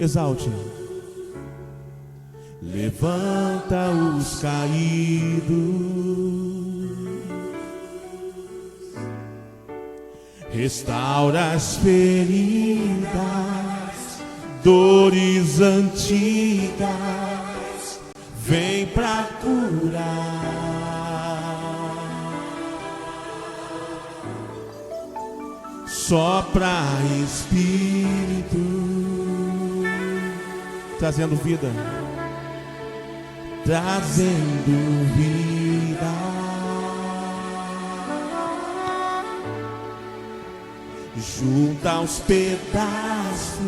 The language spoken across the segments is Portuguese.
Exalte. Levanta os caídos, restaura as feridas, dores antigas, vem pra curar. Sopra Espírito, trazendo vida, trazendo vida. Junta os pedaços,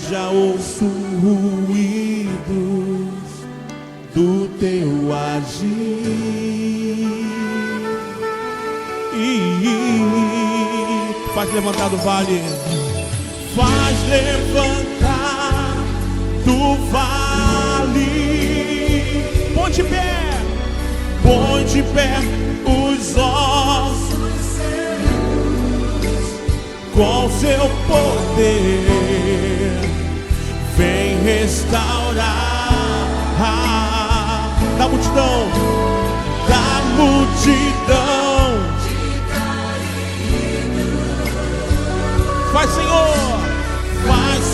já ouço ruídos do teu agir. Faz levantar do vale, faz levantar do vale. Põe de pé os ossos com seu poder, vem restaurar da multidão, Faz,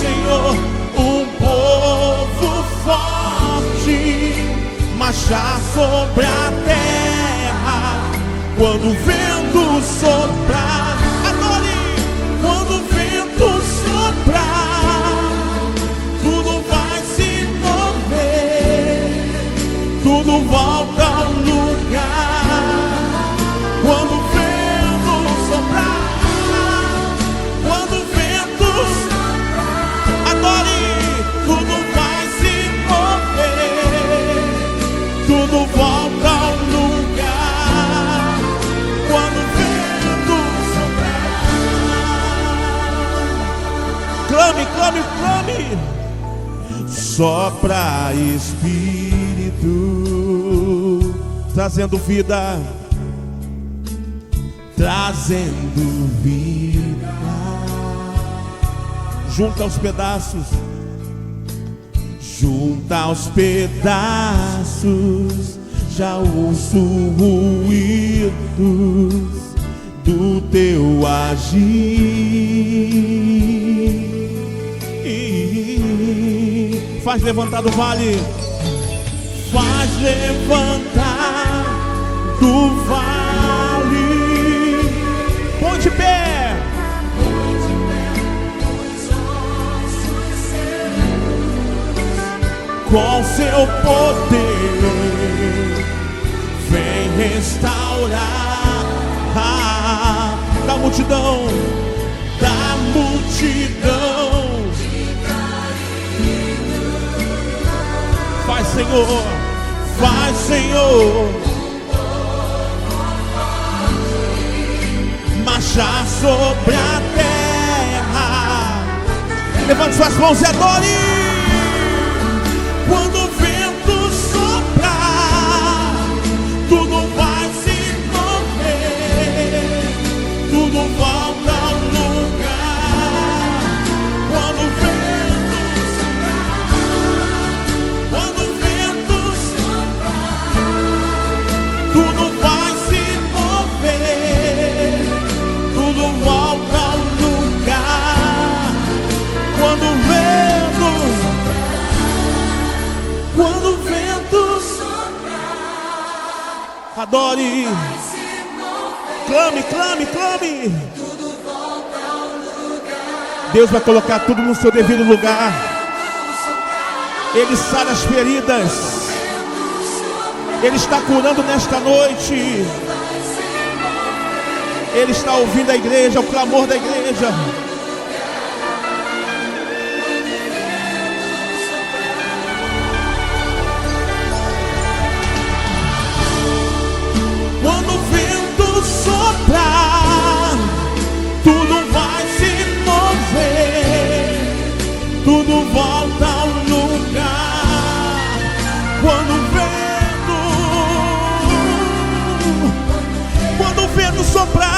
Senhor, um povo forte marchar sobre a terra. Quando o vento soprar, adore. Quando o vento soprar, tudo vai se mover, tudo volta ao lugar. Quando o vento soprar, tudo volta ao lugar. Quando o vento soprar, clame, clame, clame. Sopra Espírito, trazendo vida, trazendo vida. Junta os pedaços, junta os pedaços, já ouço ruídos do teu agir. Faz levantar do vale, faz levantar do vale. Põe de pé, com seu poder, vem restaurar da multidão, Faz, Senhor, marchar sobre a terra. Levante suas mãos e adore. Quando o vento soprar, tudo vai se mover, tudo volta ao lugar. Quando o vento soprar, tudo vai se mover, tudo volta ao lugar. Quando o vento soprar, adore, clame, clame, clame. Deus vai colocar tudo no seu devido lugar. Ele sara as feridas, Ele está curando nesta noite. Ele está ouvindo a igreja, o clamor da igreja. Quando o vento soprar, tudo vai se mover, tudo volta ao lugar. Quando o vento soprar,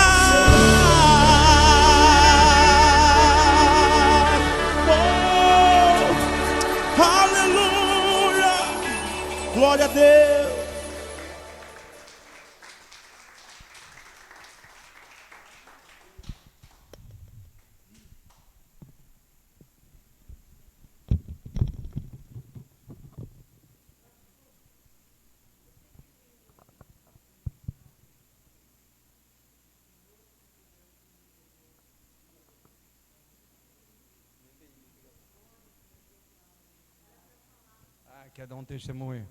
quer dar um testemunho?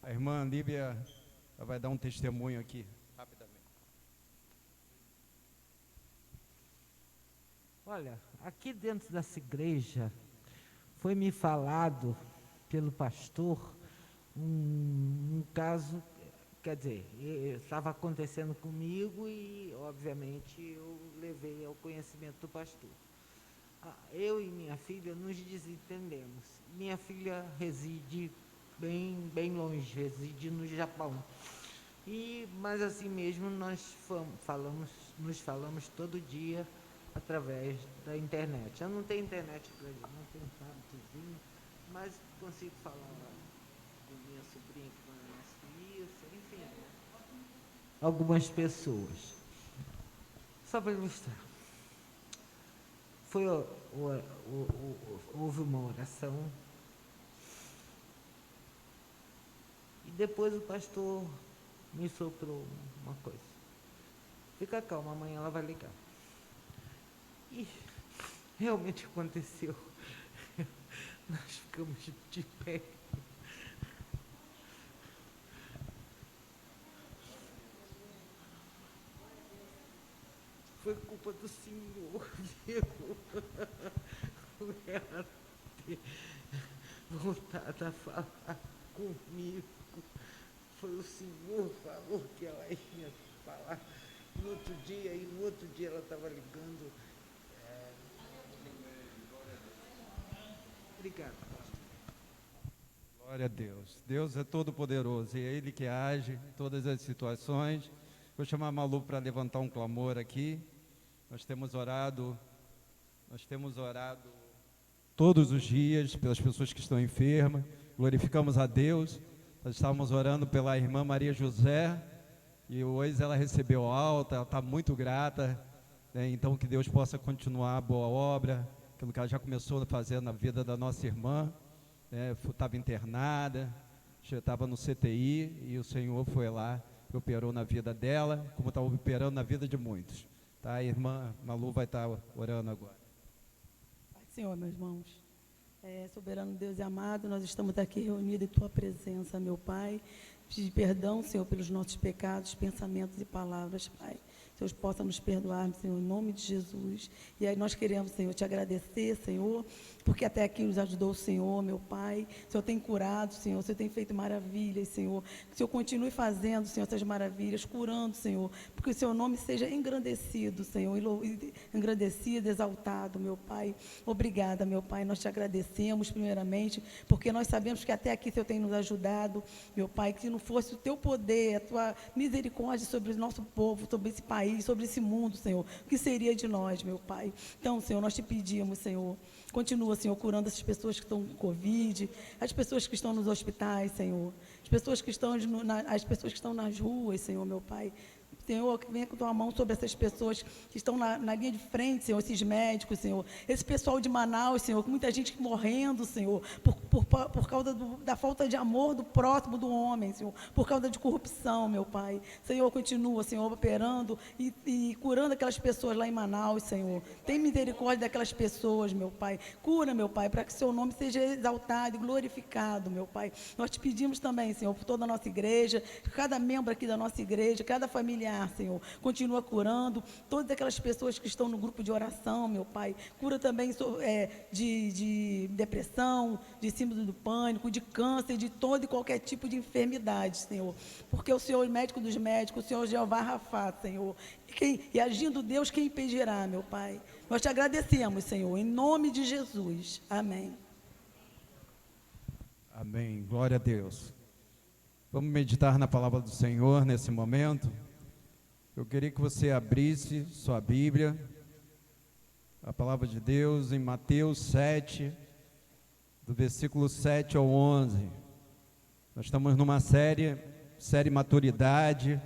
A irmã Lívia vai dar um testemunho aqui, rapidamente. Olha, aqui dentro dessa igreja foi me falado pelo pastor um caso, quer dizer, estava acontecendo comigo e, obviamente, eu levei ao conhecimento do pastor. Eu e minha filha nos desentendemos. Minha filha reside bem longe, reside no Japão. Mas assim mesmo nós nos falamos todo dia através da internet. Eu não tenho internet grande, não tenho tabletzinho, mas consigo falar com minha sobrinha que mora na Suíça, enfim, algumas pessoas. Só para ilustrar. Houve uma oração e depois o pastor me soprou uma coisa. Fica calma, amanhã ela vai ligar. E realmente aconteceu. Nós ficamos de pé. Foi culpa do Senhor, viu? Por ela ter voltado a falar comigo. Foi o Senhor que falou que ela ia falar no outro dia, e no outro dia ela estava ligando. Obrigado, pastor. Glória a Deus. Deus é todo poderoso e é Ele que age em todas as situações. Vou chamar a Malu para levantar um clamor aqui. Nós temos orado todos os dias pelas pessoas que estão enfermas. Glorificamos a Deus. Nós estávamos orando pela irmã Maria José e hoje ela recebeu alta, ela está muito grata, né? Então que Deus possa continuar a boa obra, aquilo que ela já começou a fazer na vida da nossa irmã, né? Estava internada, já estava no CTI e o Senhor foi lá e operou na vida dela, como está operando na vida de muitos. Tá? A irmã Malu vai estar orando agora. Pai, Senhor, meus irmãos, soberano Deus e amado, nós estamos aqui reunidos em Tua presença, meu Pai. Pedir perdão, Senhor, pelos nossos pecados, pensamentos e palavras, Pai. Deus possa nos perdoar, Senhor, em nome de Jesus. E aí nós queremos, Senhor, te agradecer, Senhor, porque até aqui nos ajudou o Senhor, meu Pai. O Senhor tem curado, Senhor, o Senhor tem feito maravilhas, Senhor. Que o Senhor continue fazendo, Senhor, essas maravilhas, curando, Senhor, porque o Seu nome seja engrandecido, Senhor, engrandecido, exaltado, meu Pai. Obrigada, meu Pai, nós te agradecemos primeiramente, porque nós sabemos que até aqui o Senhor tem nos ajudado, meu Pai, que se não fosse o Teu poder, a Tua misericórdia sobre o nosso povo, sobre esse país, sobre esse mundo, Senhor, o que seria de nós, meu Pai? Então, Senhor, nós te pedimos, Senhor, continua, Senhor, curando essas pessoas que estão com Covid, as pessoas que estão nos hospitais, Senhor, as pessoas que estão nas ruas, Senhor, meu Pai. Senhor, que venha com Tua mão sobre essas pessoas que estão na linha de frente, Senhor, esses médicos, Senhor, esse pessoal de Manaus, Senhor, com muita gente morrendo, Senhor, por causa da falta de amor do próximo, do homem, Senhor, por causa de corrupção, meu Pai. Senhor, continua, Senhor, operando e curando aquelas pessoas lá em Manaus, Senhor. Tem misericórdia daquelas pessoas, meu Pai. Cura, meu Pai, para que Seu nome seja exaltado e glorificado, meu Pai. Nós te pedimos também, Senhor, por toda a nossa igreja, cada membro aqui da nossa igreja, cada familiar, Senhor, continua curando todas aquelas pessoas que estão no grupo de oração, meu Pai. Cura também de depressão, de síndrome do pânico, de câncer, de todo e qualquer tipo de enfermidade, Senhor. Porque o Senhor é o médico dos médicos, o Senhor é Jeová Rafá, Senhor. E agindo Deus, quem impedirá, meu Pai? Nós te agradecemos, Senhor, em nome de Jesus. Amém. Amém. Glória a Deus. Vamos meditar na palavra do Senhor nesse momento. Eu queria que você abrisse sua Bíblia, a palavra de Deus, em Mateus 7, do versículo 7 ao 11. Nós estamos numa série Maturidade,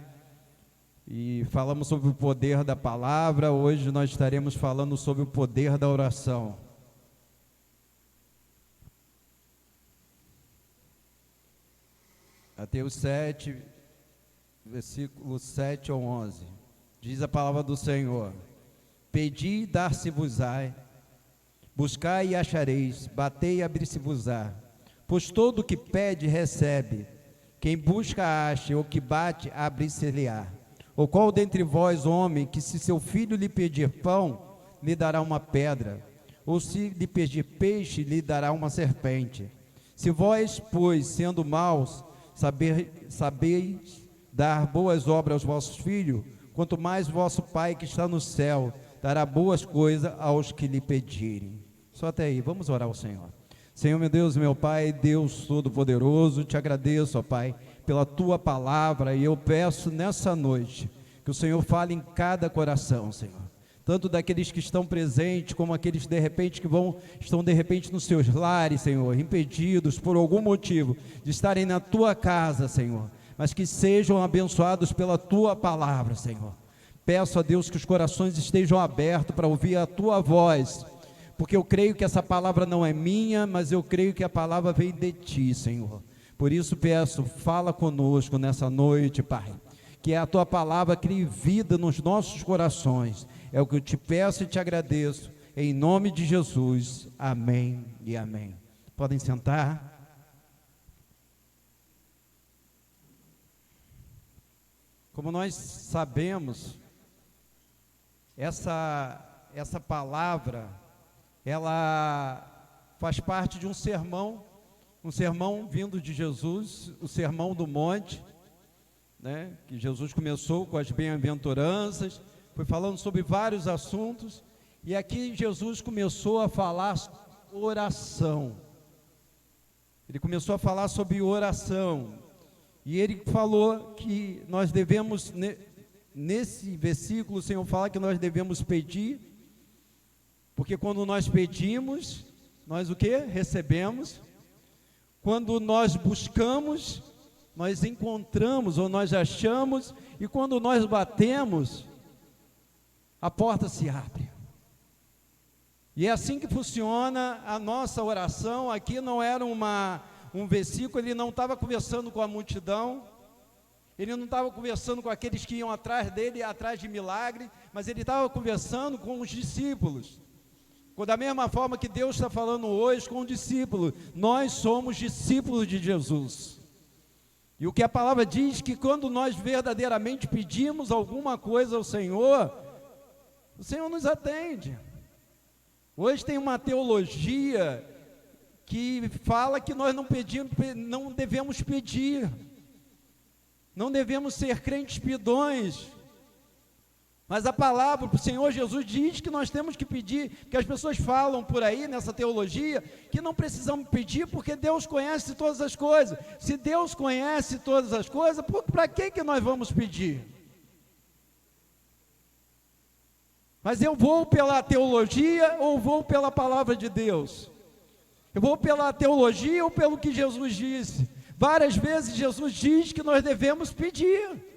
e falamos sobre o poder da palavra. Hoje nós estaremos falando sobre o poder da oração. Mateus 7, versículo 7 ao 11, diz a palavra do Senhor: Pedi e dar-se-vos-á, Buscai e achareis, batei e abrir-se-vos-á. Pois todo o que pede, recebe. Quem busca, acha, e o que bate, abre-se-lhe-á. Ou qual dentre vós, homem, que se seu filho lhe pedir pão, lhe dará uma pedra? Ou se lhe pedir peixe, lhe dará uma serpente? Se vós, pois, sendo maus, sabeis dar boas obras aos vossos filhos, quanto mais vosso Pai que está no céu dará boas coisas aos que lhe pedirem. Só até aí, vamos orar ao Senhor. Senhor, meu Deus, meu Pai, Deus Todo-Poderoso, te agradeço, ó Pai, pela Tua palavra, e eu peço nessa noite que o Senhor fale em cada coração, Senhor, tanto daqueles que estão presentes, como aqueles de repente que estão de repente nos seus lares, Senhor, impedidos por algum motivo de estarem na Tua casa, Senhor, mas que sejam abençoados pela Tua palavra, Senhor. Peço a Deus que os corações estejam abertos para ouvir a Tua voz, porque eu creio que essa palavra não é minha, mas eu creio que a palavra vem de Ti, Senhor. Por isso peço, fala conosco nessa noite, Pai, que a Tua palavra crie vida nos nossos corações. É o que eu te peço e te agradeço, em nome de Jesus, amém e amém. Podem sentar. Como nós sabemos, essa palavra, ela faz parte de um sermão vindo de Jesus, o Sermão do Monte, né, que Jesus começou com as bem-aventuranças, foi falando sobre vários assuntos, e aqui Jesus começou a falar sobre oração. Ele começou a falar sobre oração, e ele falou que nós devemos, nesse versículo o Senhor fala que nós devemos pedir, porque quando nós pedimos, nós o que? Recebemos. Quando nós buscamos, nós encontramos ou nós achamos, e quando nós batemos, a porta se abre. E é assim que funciona a nossa oração. Aqui não era um versículo, ele não estava conversando com a multidão, ele não estava conversando com aqueles que iam atrás dele, atrás de milagre, mas ele estava conversando com os discípulos. Da mesma forma que Deus está falando hoje com o discípulo, nós somos discípulos de Jesus. E o que a palavra diz, que quando nós verdadeiramente pedimos alguma coisa ao Senhor, o Senhor nos atende. Hoje tem uma teologia que fala que nós não devemos pedir, não devemos ser crentes pidões. Mas a palavra do Senhor Jesus diz que nós temos que pedir, que as pessoas falam por aí nessa teologia, que não precisamos pedir porque Deus conhece todas as coisas. Se Deus conhece todas as coisas, para que nós vamos pedir? Mas eu vou pela teologia ou vou pela palavra de Deus? Eu vou pela teologia ou pelo que Jesus disse? Várias vezes Jesus diz que nós devemos pedir.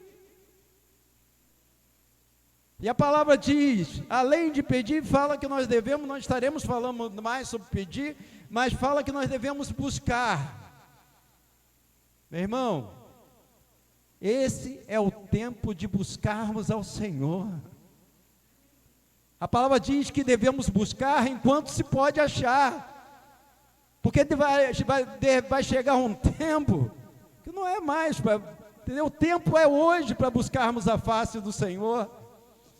E a palavra diz, além de pedir, fala que nós estaremos falando mais sobre pedir, mas fala que nós devemos buscar. Meu irmão, esse é o tempo de buscarmos ao Senhor. A palavra diz que devemos buscar enquanto se pode achar, porque vai chegar um tempo que não é mais, entendeu? O tempo é hoje para buscarmos a face do Senhor.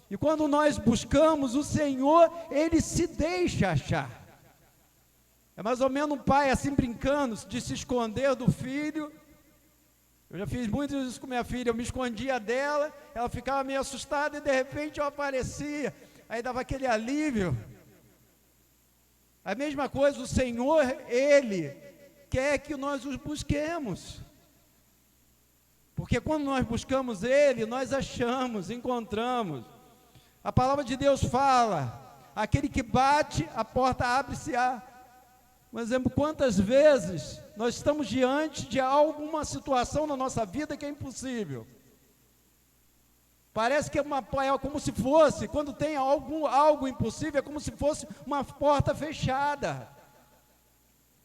E quando nós buscamos o Senhor, Ele se deixa achar. É mais ou menos um pai assim brincando de se esconder do filho. Eu já fiz muito isso com minha filha, eu me escondia dela, ela ficava meio assustada e de repente eu aparecia. Aí dava aquele alívio. A mesma coisa, o Senhor, Ele quer que nós os busquemos. Porque quando nós buscamos Ele, nós achamos, encontramos. A palavra de Deus fala, aquele que bate, a porta abre-se-á. Por exemplo, quantas vezes nós estamos diante de alguma situação na nossa vida que é impossível. Parece que é como se fosse, quando tem algo impossível, é como se fosse uma porta fechada.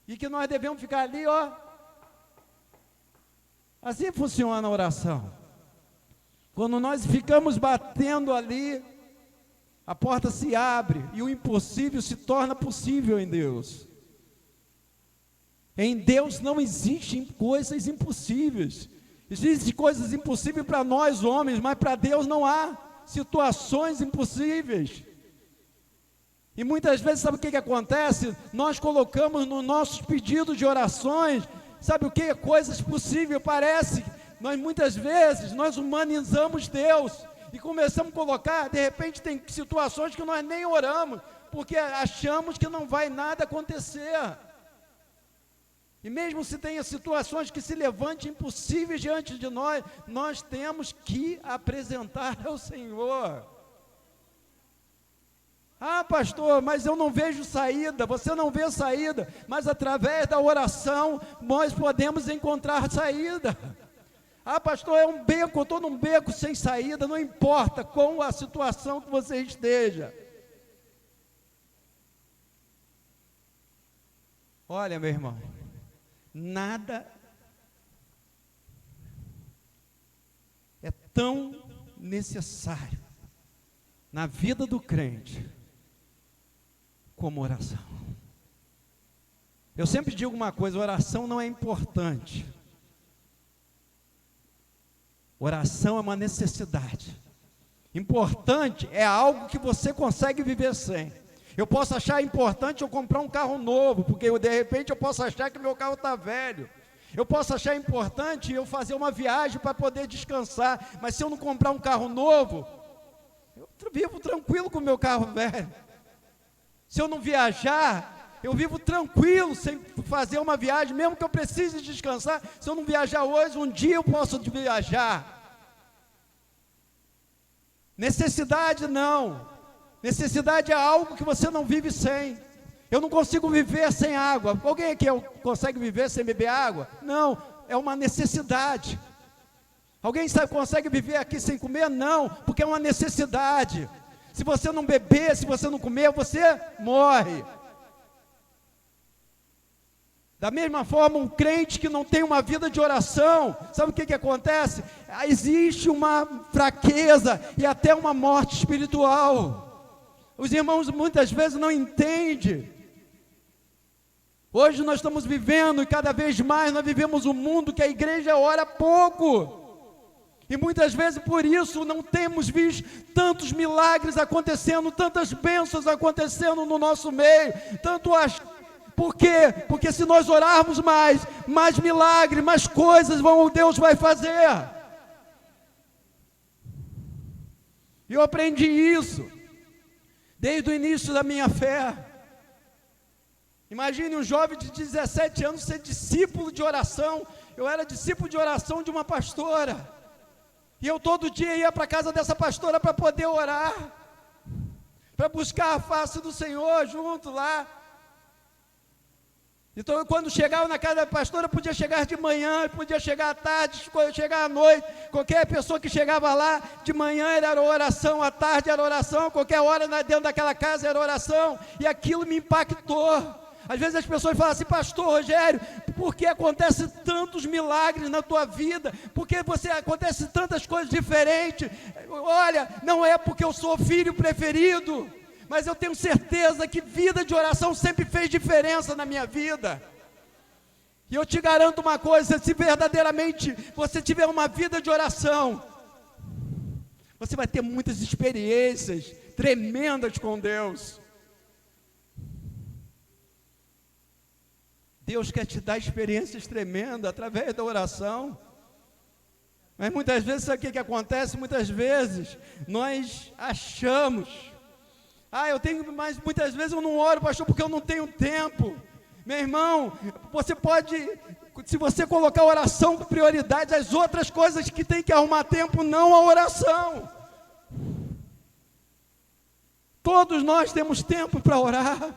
E que nós devemos ficar ali, ó. Assim funciona a oração. Quando nós ficamos batendo ali, a porta se abre e o impossível se torna possível em Deus. Em Deus não existem coisas impossíveis. Existem coisas impossíveis para nós homens, mas para Deus não há situações impossíveis. E muitas vezes, sabe o que acontece? Nós colocamos nos nossos pedidos de orações, sabe o que? Coisas possíveis, parece. Muitas vezes, nós humanizamos Deus e começamos a colocar, de repente tem situações que nós nem oramos, porque achamos que não vai nada acontecer. E mesmo se tenha situações que se levantem impossíveis diante de nós, nós temos que apresentar ao Senhor. Ah, pastor, mas eu não vejo saída. Você não vê saída, mas através da oração nós podemos encontrar saída. Ah, pastor, é um beco, eu estou num beco sem saída. Não importa qual a situação que você esteja. Olha, meu irmão, nada é tão necessário na vida do crente como oração. Eu sempre digo uma coisa: oração não é importante. Oração é uma necessidade. Importante é algo que você consegue viver sem. Eu posso achar importante eu comprar um carro novo, porque de repente eu posso achar que meu carro está velho. Eu posso achar importante eu fazer uma viagem para poder descansar, mas se eu não comprar um carro novo, eu vivo tranquilo com o meu carro velho. Se eu não viajar, eu vivo tranquilo sem fazer uma viagem, mesmo que eu precise descansar. Se eu não viajar hoje, um dia eu posso viajar. Necessidade não. Necessidade é algo que você não vive sem. Eu não consigo viver sem água. Alguém aqui consegue viver sem beber água? Não, é uma necessidade. Alguém consegue viver aqui sem comer? Não, porque é uma necessidade. Se você não beber, se você não comer, você morre. Da mesma forma, um crente que não tem uma vida de oração, sabe o que acontece? Existe uma fraqueza e até uma morte espiritual. Os irmãos muitas vezes não entendem. Hoje nós estamos vivendo, e cada vez mais nós vivemos um mundo que a igreja ora pouco. E muitas vezes por isso não temos visto tantos milagres acontecendo, tantas bênçãos acontecendo no nosso meio. Por quê? Porque se nós orarmos mais milagres, mais coisas Deus vai fazer. E eu aprendi isso desde o início da minha fé. Imagine um jovem de 17 anos ser discípulo de oração. Eu era discípulo de oração de uma pastora. E eu todo dia ia para a casa dessa pastora para poder orar, para buscar a face do Senhor junto lá. Então, quando chegava na casa da pastora, podia chegar de manhã, podia chegar à tarde, chegar à noite. Qualquer pessoa que chegava lá, de manhã era oração, à tarde era oração, qualquer hora dentro daquela casa era oração. E aquilo me impactou. Às vezes as pessoas falam assim: pastor Rogério, por que acontecem tantos milagres na tua vida? Por que acontecem tantas coisas diferentes? Olha, não é porque eu sou filho preferido, mas eu tenho certeza que vida de oração sempre fez diferença na minha vida. E eu te garanto uma coisa: se verdadeiramente você tiver uma vida de oração, você vai ter muitas experiências tremendas com Deus. Deus quer te dar experiências tremendas através da oração. Mas muitas vezes, sabe o que acontece? Muitas vezes nós achamos: eu tenho, mas muitas vezes eu não oro, pastor, porque eu não tenho tempo. Meu irmão, você pode, se você colocar a oração como prioridade, as outras coisas que tem que arrumar tempo, não a oração. Todos nós temos tempo para orar.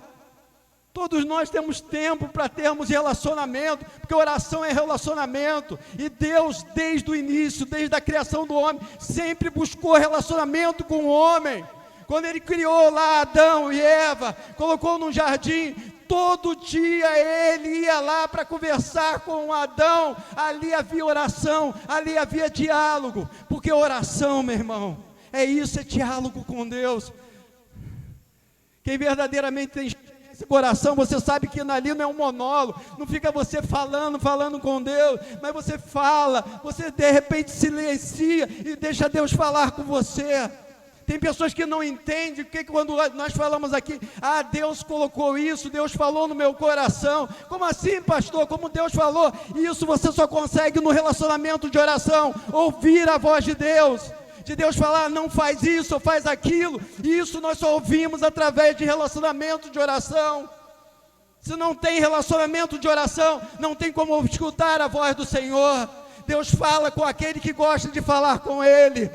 Todos nós temos tempo para termos relacionamento, porque oração é relacionamento. E Deus, desde o início, desde a criação do homem, sempre buscou relacionamento com o homem. Quando Ele criou lá Adão e Eva, colocou num jardim, todo dia Ele ia lá para conversar com Adão. Ali havia oração, ali havia diálogo, porque oração, meu irmão, é isso, é diálogo com Deus. Quem verdadeiramente tem esse coração, você sabe que ali não é um monólogo, não fica você falando com Deus, mas você fala, você de repente silencia e deixa Deus falar com você. Tem pessoas que não entendem que quando nós falamos aqui, Deus colocou isso, Deus falou no meu coração. Como assim, pastor? Como Deus falou? Isso você só consegue no relacionamento de oração, ouvir a voz de Deus falar, não faz isso ou faz aquilo. E isso nós só ouvimos através de relacionamento de oração. Se não tem relacionamento de oração, não tem como escutar a voz do Senhor. Deus fala com aquele que gosta de falar com Ele.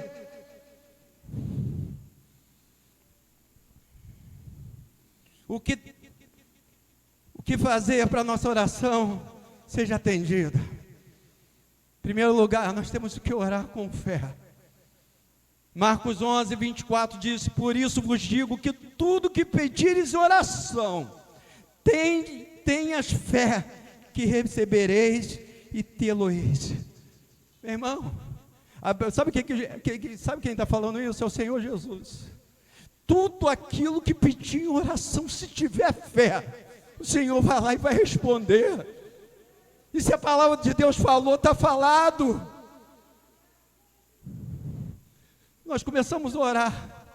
O que fazer para a nossa oração seja atendida? Em primeiro lugar, nós temos que orar com fé. Marcos 11, 24 diz: por isso vos digo que tudo que pedires em oração, tenhas fé que recebereis e tê-lo-eis. Meu irmão, sabe quem está falando isso? É o Senhor Jesus. Tudo aquilo que pedir em oração, se tiver fé, o Senhor vai lá e vai responder. E se a palavra de Deus falou, está falado. Nós começamos a orar,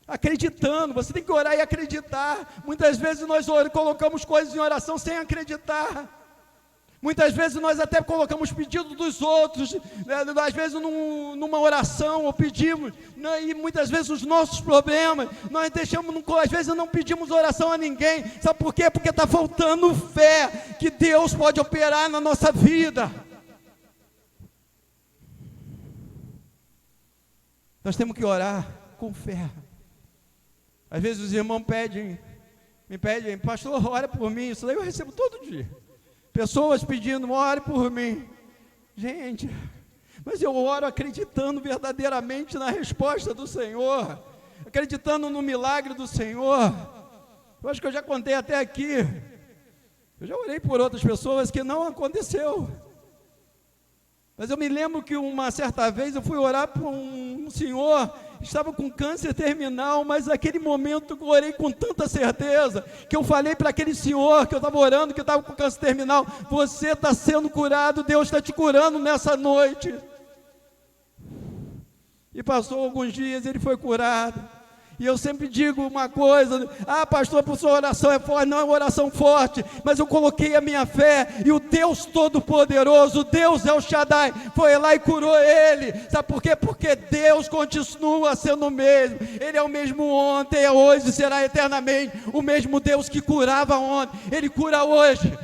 acreditando. Você tem que orar e acreditar. Muitas vezes nós colocamos coisas em oração sem acreditar. Muitas vezes nós até colocamos pedido dos outros, às vezes numa oração, ou pedimos, e muitas vezes os nossos problemas, nós deixamos, às vezes não pedimos oração a ninguém. Sabe por quê? Porque está faltando fé, que Deus pode operar na nossa vida. Nós temos que orar com fé. Às vezes os irmãos me pedem, pastor, ora por mim. Isso daí eu recebo todo dia. Pessoas pedindo, ore por mim. Gente, mas eu oro acreditando verdadeiramente na resposta do Senhor, acreditando no milagre do Senhor. Eu acho que eu já contei até aqui. Eu já orei por outras pessoas que não aconteceu. Mas eu me lembro que uma certa vez eu fui orar por um senhor, estava com câncer terminal, mas naquele momento eu orei com tanta certeza, que eu falei para aquele senhor que eu estava orando, que estava com câncer terminal: você está sendo curado, Deus está te curando nessa noite. E passou alguns dias, ele foi curado. E eu sempre digo uma coisa: pastor, a sua oração é forte. Não é uma oração forte, mas eu coloquei a minha fé, e o Deus Todo-Poderoso, Deus El Shaddai, foi lá e curou ele. Sabe por quê? Porque Deus continua sendo o mesmo. Ele é o mesmo ontem, é hoje e será eternamente. O mesmo Deus que curava ontem, Ele cura hoje.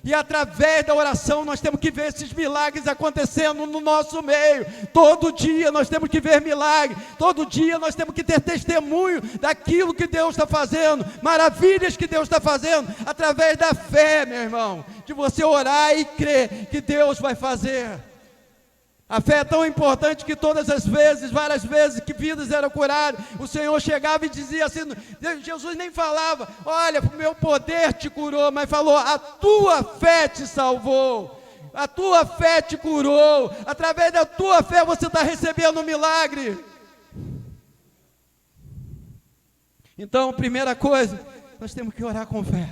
E através da oração nós temos que ver esses milagres acontecendo no nosso meio. Todo dia nós temos que ver milagres. Todo dia nós temos que ter testemunho daquilo que Deus está fazendo, maravilhas que Deus está fazendo, através da fé, meu irmão, de você orar e crer que Deus vai fazer. A fé é tão importante que todas as vezes, várias vezes que vidas eram curadas, o Senhor chegava e dizia assim, Jesus nem falava, olha, o meu poder te curou, mas falou, a tua fé te salvou, a tua fé te curou, através da tua fé você está recebendo um milagre. Então, primeira coisa, nós temos que orar com fé.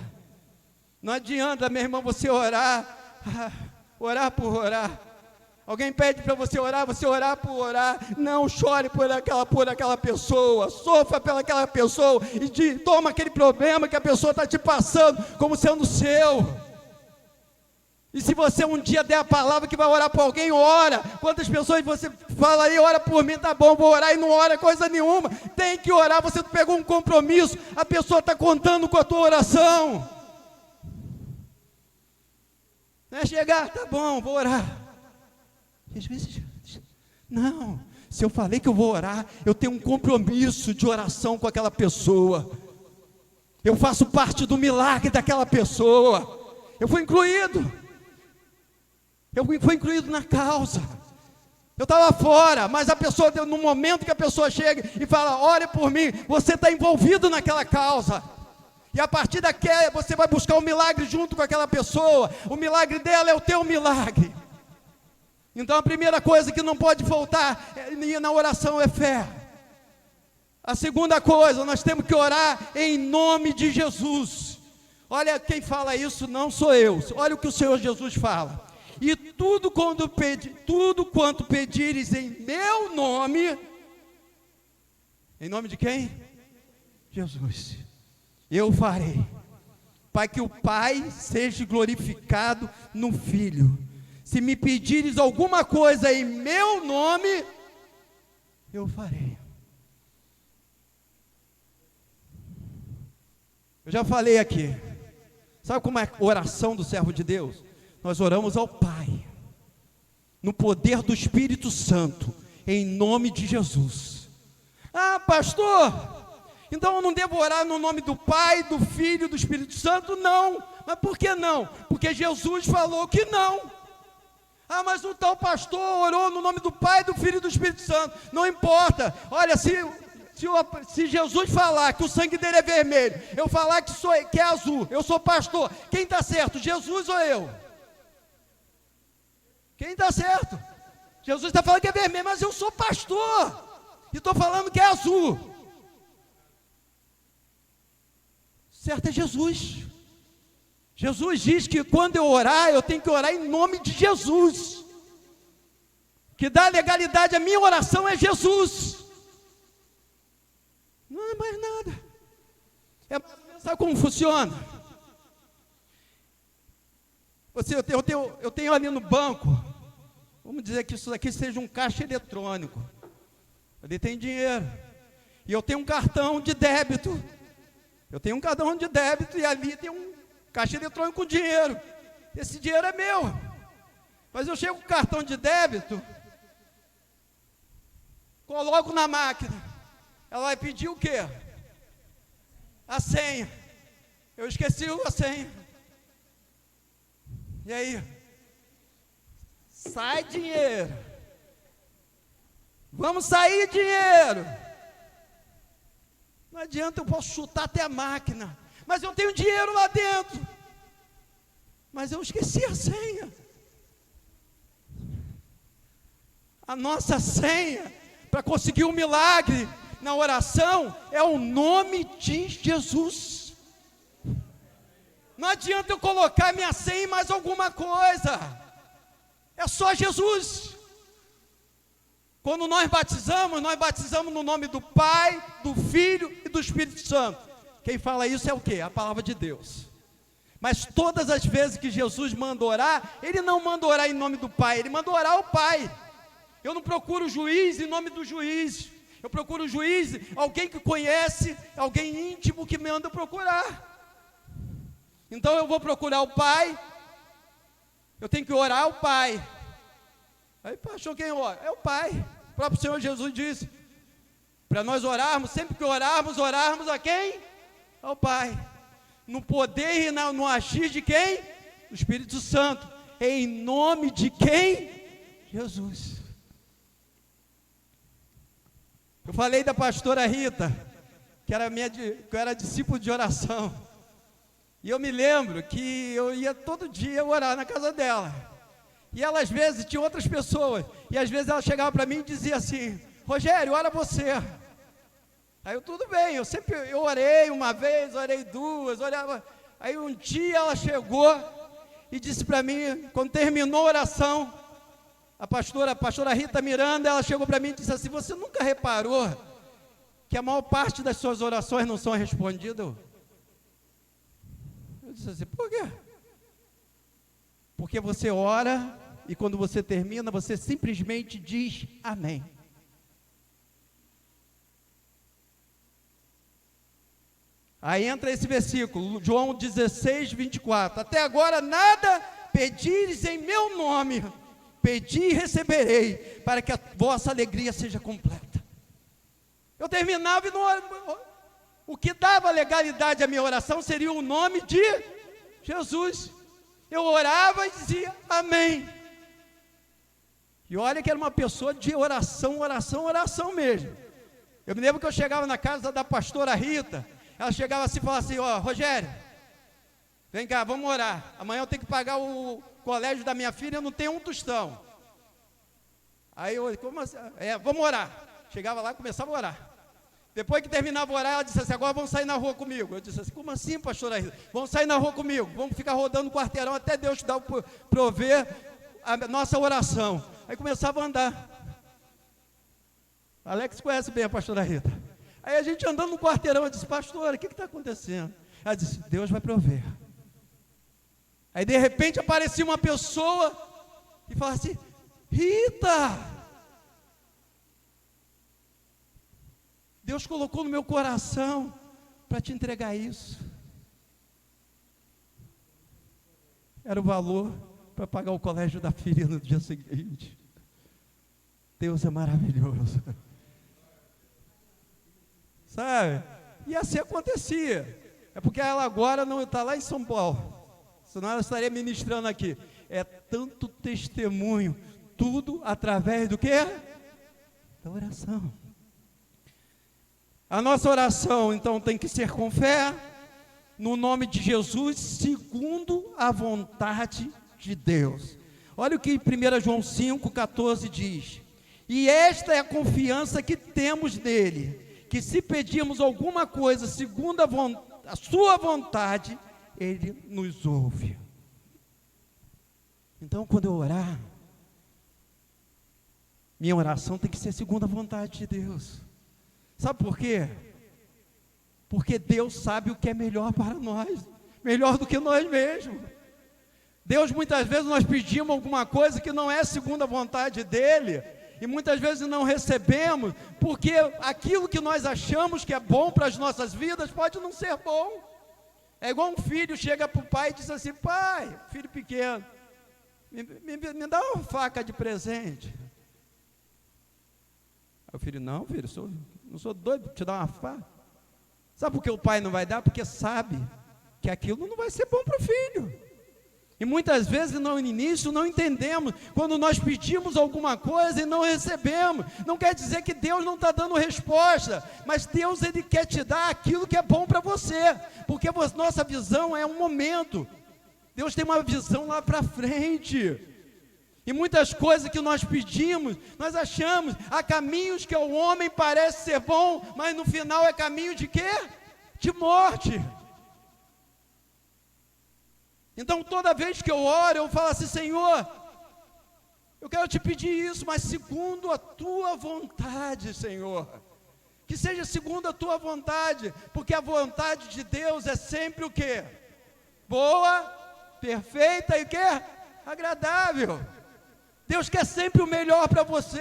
Não adianta, meu irmão, você orar por orar. Alguém pede para você orar por orar. Não chore por aquela pessoa, sofra pelaquela pessoa e toma aquele problema que a pessoa está te passando como sendo seu. E se você um dia der a palavra que vai orar por alguém, ora. Quantas pessoas você fala aí, ora por mim, tá bom, vou orar, e não ora coisa nenhuma. Tem que orar, você pegou um compromisso, a pessoa está contando com a tua oração. Não é chegar, tá bom, vou orar. Às vezes, não, se eu falei que eu vou orar, eu tenho um compromisso de oração com aquela pessoa, eu faço parte do milagre daquela pessoa, eu fui incluído na causa, eu estava fora, mas a pessoa, no momento que a pessoa chega e fala, ore por mim, você está envolvido naquela causa, e a partir daquela, você vai buscar um milagre junto com aquela pessoa, o milagre dela é o teu milagre. Então a primeira coisa que não pode faltar na oração é fé. A segunda coisa, nós temos que orar em nome de Jesus. Olha, quem fala isso não sou eu. Olha o que o Senhor Jesus fala. E tudo quanto pedires em meu nome, em nome de quem? Jesus. Eu farei, para que o Pai seja glorificado no Filho. Se me pedires alguma coisa em meu nome, eu farei. Eu já falei aqui. Sabe como é a oração do servo de Deus? Nós oramos ao Pai, no poder do Espírito Santo, em nome de Jesus. Ah, pastor, então eu não devo orar no nome do Pai, do Filho e do Espírito Santo? Não. Mas por que não? Porque Jesus falou que não. Ah, mas o tal pastor orou no nome do Pai, do Filho e do Espírito Santo. Não importa. Olha, se Jesus falar que o sangue dele é vermelho, eu falar que é azul, eu sou pastor, quem está certo, Jesus ou eu? Quem está certo? Jesus está falando que é vermelho, mas eu sou pastor e estou falando que é azul. Certo é Jesus. Jesus diz que quando eu orar, eu tenho que orar em nome de Jesus. Que dá legalidade à minha oração é Jesus. Não é mais nada. Sabe como funciona? Eu tenho ali no banco, vamos dizer que isso aqui seja um caixa eletrônico. Ali tem dinheiro. E eu tenho um cartão de débito. E ali tem um caixa eletrônico com dinheiro. Esse dinheiro é meu. Mas eu chego com o cartão de débito, coloco na máquina. Ela vai pedir o quê? A senha. Eu esqueci a senha. E aí? Sai dinheiro. Vamos sair dinheiro. Não adianta, eu posso chutar até a máquina. Mas eu tenho dinheiro lá dentro. Mas eu esqueci a senha. A nossa senha para conseguir um milagre na oração é o nome de Jesus. Não adianta eu colocar minha senha em mais alguma coisa. É só Jesus. Quando nós batizamos no nome do Pai, do Filho e do Espírito Santo. Quem fala isso é o quê? A palavra de Deus. Mas todas as vezes que Jesus manda orar, Ele não manda orar em nome do Pai, Ele manda orar ao Pai. Eu não procuro juiz em nome do juiz. Eu procuro juiz, alguém que conhece, alguém íntimo que me manda procurar. Então eu vou procurar o Pai. Eu tenho que orar ao Pai. Aí, pastor, quem ora? É o Pai. O próprio Senhor Jesus disse, para nós orarmos, sempre que orarmos a quem? Ao Pai. No poder e no agir de quem? Do Espírito Santo. Em nome de quem? Jesus. Eu falei da pastora Rita, que eu era discípulo de oração. E eu me lembro que eu ia todo dia orar na casa dela. E ela às vezes tinha outras pessoas. E às vezes ela chegava para mim e dizia assim, Rogério, ora você. Aí eu, tudo bem, eu orei uma vez, orei duas, orava. Aí um dia ela chegou e disse para mim, quando terminou a oração, a pastora Rita Miranda, ela chegou para mim e disse assim, você nunca reparou que a maior parte das suas orações não são respondidas? Eu disse assim, por quê? Porque você ora e quando você termina, você simplesmente diz amém. Aí entra esse versículo, João 16, 24. Até agora nada pedires em meu nome, pedi e receberei, para que a vossa alegria seja completa. Eu terminava e o que dava legalidade à minha oração seria o nome de Jesus. Eu orava e dizia amém. E olha que era uma pessoa de oração mesmo. Eu me lembro que eu chegava na casa da pastora Rita, ela chegava assim e falava assim, Rogério, vem cá, vamos orar. Amanhã eu tenho que pagar o colégio da minha filha, eu não tenho um tostão. Aí eu, como assim? Vamos orar. Chegava lá e começava a orar. Depois que terminava o orar, ela disse assim: agora vamos sair na rua comigo. Eu disse assim: como assim, pastora Rita? Vamos sair na rua comigo, vamos ficar rodando o quarteirão até Deus prover a nossa oração. Aí começava a andar. Alex conhece bem a pastora Rita. Aí a gente andando no quarteirão, eu disse: pastora, o que está acontecendo? Ela disse: Deus vai prover. Aí de repente aparecia uma pessoa e falava assim: Rita, Deus colocou no meu coração para te entregar isso. Era o valor para pagar o colégio da filha no dia seguinte. Deus é maravilhoso. Sabe? E assim acontecia. É porque ela agora não está lá em São Paulo. Senão ela estaria ministrando aqui. É tanto testemunho, tudo através do quê? Da oração. A nossa oração, então, tem que ser com fé, no nome de Jesus, segundo a vontade de Deus. Olha o que 1 João 5,14 diz: e esta é a confiança que temos nele, que se pedirmos alguma coisa segundo a sua vontade, ele nos ouve. Então, quando eu orar, minha oração tem que ser segundo a vontade de Deus. Sabe por quê? Porque Deus sabe o que é melhor para nós, melhor do que nós mesmos. Deus, muitas vezes nós pedimos alguma coisa que não é segundo a vontade dEle, e muitas vezes não recebemos, porque aquilo que nós achamos que é bom para as nossas vidas, pode não ser bom. É igual um filho chega para o pai e diz assim: pai, filho pequeno, me dá uma faca de presente. Aí o filho: não, filho, não sou doido para te dar uma faca. Sabe por que o pai não vai dar? Porque sabe que aquilo não vai ser bom para o filho. E muitas vezes no início não entendemos, quando nós pedimos alguma coisa e não recebemos, não quer dizer que Deus não está dando resposta, mas Deus, Ele quer te dar aquilo que é bom para você, porque a nossa visão é um momento, Deus tem uma visão lá para frente. E muitas coisas que nós pedimos, nós achamos, há caminhos que ao homem parece ser bom, mas no final é caminho de quê? De morte. Então toda vez que eu oro, eu falo assim: Senhor, eu quero te pedir isso, mas segundo a tua vontade, Senhor. Que seja segundo a tua vontade, porque a vontade de Deus é sempre o quê? Boa, perfeita e o quê? Agradável. Deus quer sempre o melhor para você.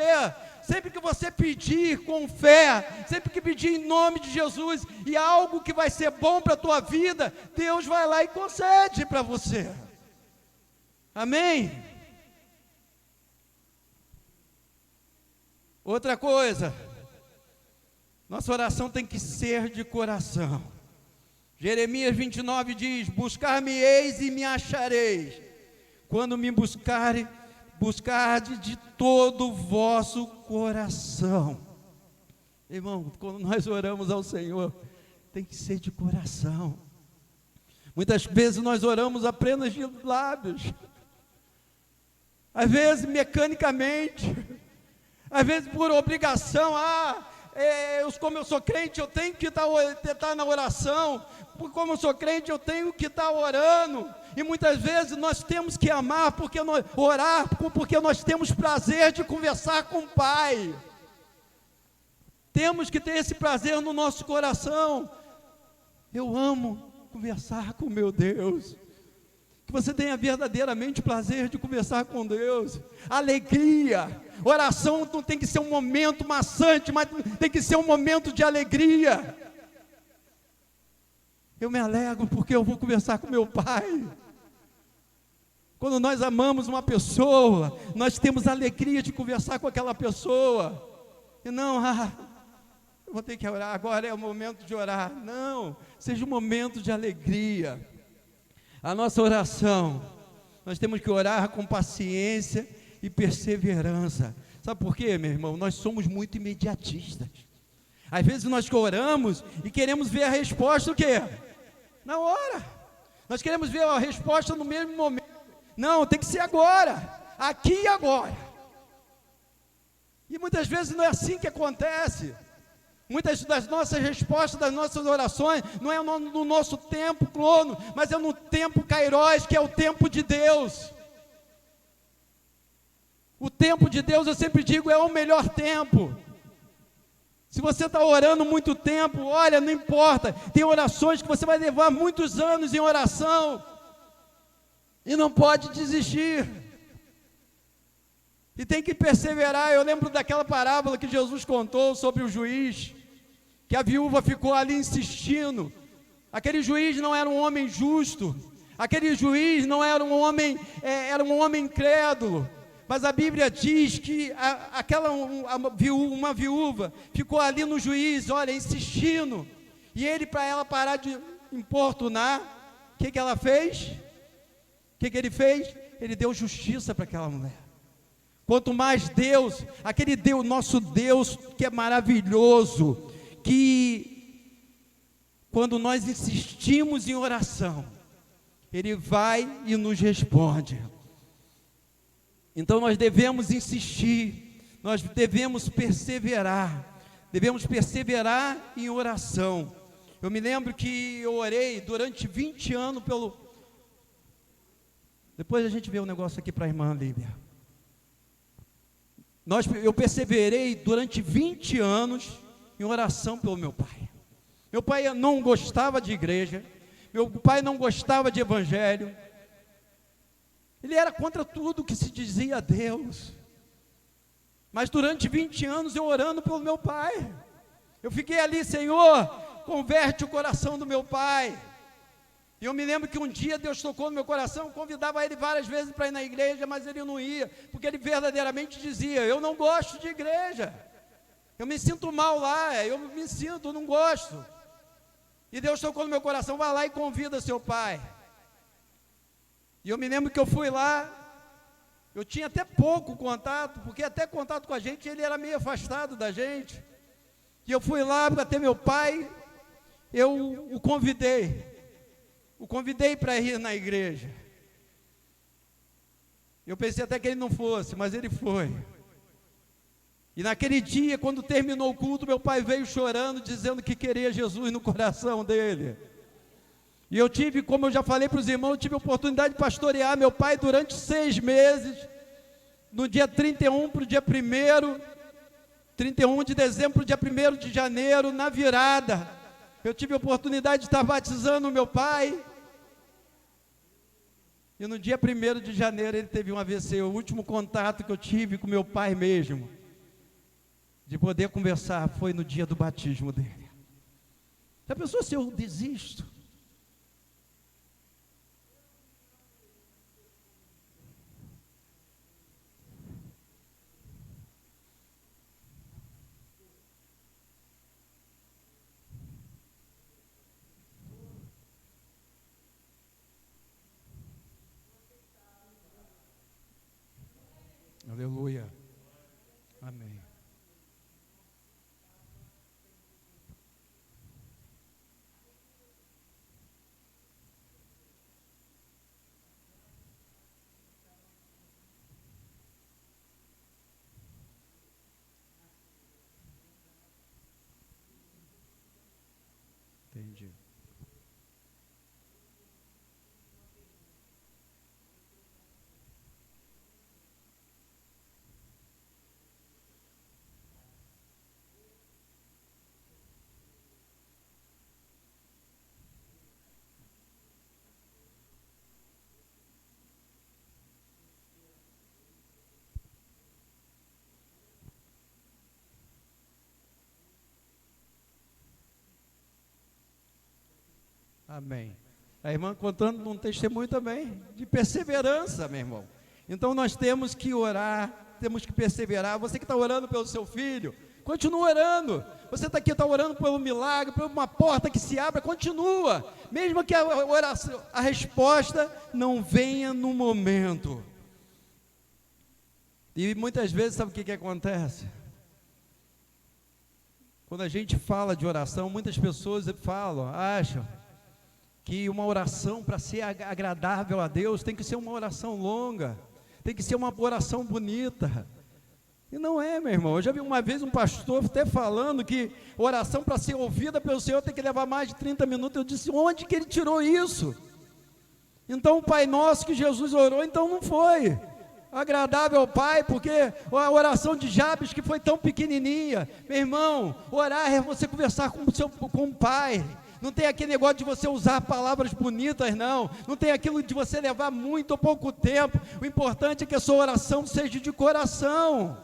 Sempre que você pedir com fé, sempre que pedir em nome de Jesus, e algo que vai ser bom para a tua vida, Deus vai lá e concede para você. Amém? Outra coisa, nossa oração tem que ser de coração. Jeremias 29 diz: buscar-me-eis e me achareis, quando me buscardes de todo o vosso coração. Irmão, quando nós oramos ao Senhor, tem que ser de coração. Muitas vezes nós oramos apenas de lábios, às vezes mecanicamente, às vezes por obrigação. Como eu sou crente, eu tenho que estar na oração, como eu sou crente, eu tenho que estar orando. E muitas vezes nós temos que amar, orar, porque nós temos prazer de conversar com o Pai. Temos que ter esse prazer no nosso coração. Eu amo conversar com meu Deus. Que você tenha verdadeiramente prazer de conversar com Deus. Alegria. Oração não tem que ser um momento maçante, mas tem que ser um momento de alegria. Eu me alegro porque eu vou conversar com meu Pai. Quando nós amamos uma pessoa, nós temos alegria de conversar com aquela pessoa. E não, eu vou ter que orar, agora é o momento de orar. Não, seja um momento de alegria. A nossa oração, nós temos que orar com paciência e perseverança. Sabe por quê, meu irmão? Nós somos muito imediatistas. Às vezes nós oramos e queremos ver a resposta o quê? Na hora. Nós queremos ver a resposta no mesmo momento. Não, tem que ser agora, aqui e agora. E muitas vezes não é assim que acontece. Muitas das nossas respostas, das nossas orações, não é no nosso tempo crono, mas é no tempo kairós, que é o tempo de Deus. O tempo de Deus, eu sempre digo, é o melhor tempo. Se você está orando muito tempo, olha, não importa, tem orações que você vai levar muitos anos em oração, e não pode desistir. E tem que perseverar. Eu lembro daquela parábola que Jesus contou sobre o juiz, que a viúva ficou ali insistindo. Aquele juiz não era um homem justo, aquele juiz não era um homem, era um homem incrédulo. Mas a Bíblia diz que uma viúva ficou ali no juiz, olha, insistindo. E ele, para ela parar de importunar, o que ela fez? O que ele fez? Ele deu justiça para aquela mulher. Quanto mais Deus, aquele Deus, nosso Deus, que é maravilhoso, que quando nós insistimos em oração, Ele vai e nos responde. Então nós devemos insistir, nós devemos perseverar em oração. Eu me lembro que eu orei durante 20 anos pelo... Depois a gente vê um negócio aqui para a irmã Líbia. Eu perseverei durante 20 anos em oração pelo meu pai. Meu pai não gostava de igreja, meu pai não gostava de evangelho, ele era contra tudo que se dizia a Deus. Mas durante 20 anos eu orando pelo meu pai, eu fiquei ali, Senhor, converte o coração do meu pai. E eu me lembro que um dia Deus tocou no meu coração, eu convidava ele várias vezes para ir na igreja, mas ele não ia, porque ele verdadeiramente dizia, eu não gosto de igreja, eu me sinto mal lá, eu não gosto. E Deus tocou no meu coração, vai lá e convida seu pai. E eu me lembro que eu fui lá, eu tinha até pouco contato, porque até contato com a gente, ele era meio afastado da gente. E eu fui lá para ter meu pai, eu o convidei para ir na igreja. Eu pensei até que ele não fosse, mas ele foi. E naquele dia, quando terminou o culto, meu pai veio chorando, dizendo que queria Jesus no coração dele. E eu tive, como eu já falei para os irmãos, eu tive a oportunidade de pastorear meu pai durante 6 meses, no dia 31 para o dia 1º, 31 de dezembro para o dia 1º de janeiro, na virada. Eu tive a oportunidade de estar batizando o meu pai. E no dia 1º de janeiro ele teve um AVC, o último contato que eu tive com meu pai mesmo, de poder conversar, foi no dia do batismo dele. Já pensou se eu desisto? Aleluia. Amém. Entendi. Amém. A irmã contando um testemunho também de perseverança, meu irmão. Então nós temos que orar, temos que perseverar. Você que está orando pelo seu filho, continua orando. Você está aqui, está orando pelo milagre, por uma porta que se abra, continua. Mesmo que a resposta não venha no momento. E muitas vezes, sabe o que acontece? Quando a gente fala de oração, muitas pessoas acham que uma oração, para ser agradável a Deus, tem que ser uma oração longa, tem que ser uma oração bonita. E não é, meu irmão. Eu já vi uma vez um pastor até falando que oração para ser ouvida pelo Senhor tem que levar mais de 30 minutos. Eu disse, onde que ele tirou isso? Então o Pai Nosso que Jesus orou, então não foi agradável ao Pai, porque a oração de Jabes que foi tão pequenininha. Meu irmão, orar é você conversar com o Pai. Não tem aquele negócio de você usar palavras bonitas, não. Não tem aquilo de você levar muito ou pouco tempo. O importante é que a sua oração seja de coração.